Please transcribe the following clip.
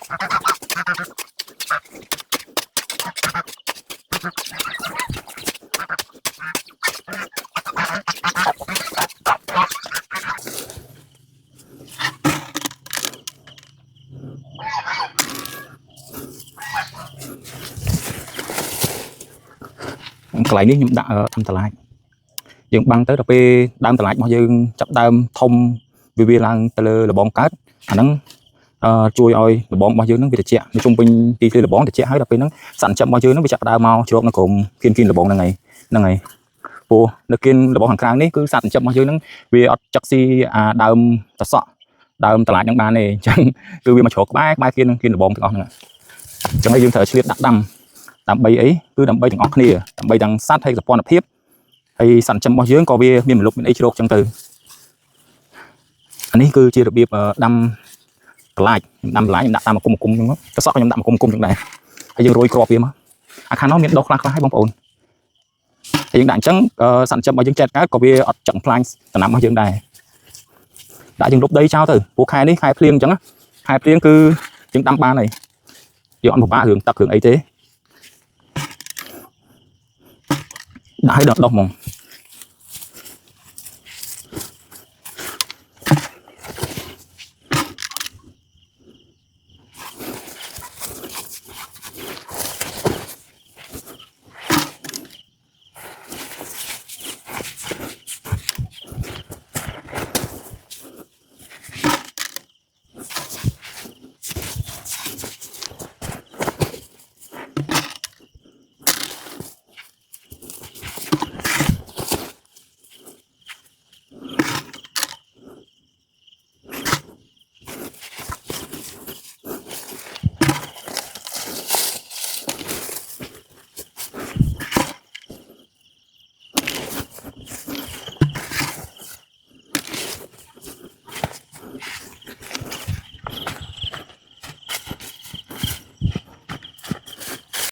កន្លែងនេះខ្ញុំដាក់ដាំតឡាចយើងបាំងទៅដល់ពេលដើមតឡាចរបស់យើងចាប់ដើមធំវាឡើងទៅលើលបងកើតអាហ្នឹងជួយឲ្យលបងរបស់យើងនឹងវាត្រជាក់នៅជុំវិញទីធ្លាលបងត្រជាក់ហើយដល់ពេលហ្នឹងសន្តិចិត្តរបស់យើងនឹងវាចាប់ដើមមកជ្រកនៅក្រោមគៀនលបងហ្នឹងហើយព្រោះនៅគៀនលបងខាងក្រៅនេះគឺសន្តិចិត្តរបស់យើងនឹងវាអត់ចឹកស៊ីអាដើមតសក់ដើមតឡាចហ្នឹងបានទេអញ្ចឹងគឺវាមកជ្រកក្បែរគៀនលបងទាំងអស់ហ្នឹងអញ្ចឹងហើយយើងត្រូវឆ្លៀតដាក់ដាំដើម្បីអីគឺដើម្បីទាំងអស់គ្នាដើម្បីទាំងសត្វហើយសព្វនភាពហើយសន្តិចិត្តរបស់យើងក៏វាមានមលុបមានអីជ្រកអញ្ចឹងទៅអានេះគឺជារបៀបដាំតឡាចខ្ញុំដាក់តាមគុំអញ្ចឹងតសក់ខ្ញុំដាក់គុំអញ្ចឹងដែរហើយយើងរោយគ្រាប់វាមកអាខាងនោះមានដុះខ្លះហើយបងប្អូនហើយយើងដាក់អញ្ចឹងសន្តិចិត្តរបស់យើងចែកកើតក៏វាអត់ចឹងផ្លាញ់ដំណាំរបស់យើងដែរដាក់យើងលុបដីចោលទៅព្រោះខែនេះខែភ្លៀងអញ្ចឹងខែភ្លៀងគឺយើងដាំបានហើយយើងអត់ពិបាករឿងទឹករឿងអីទេដាក់ឲ្យដុះហ្មង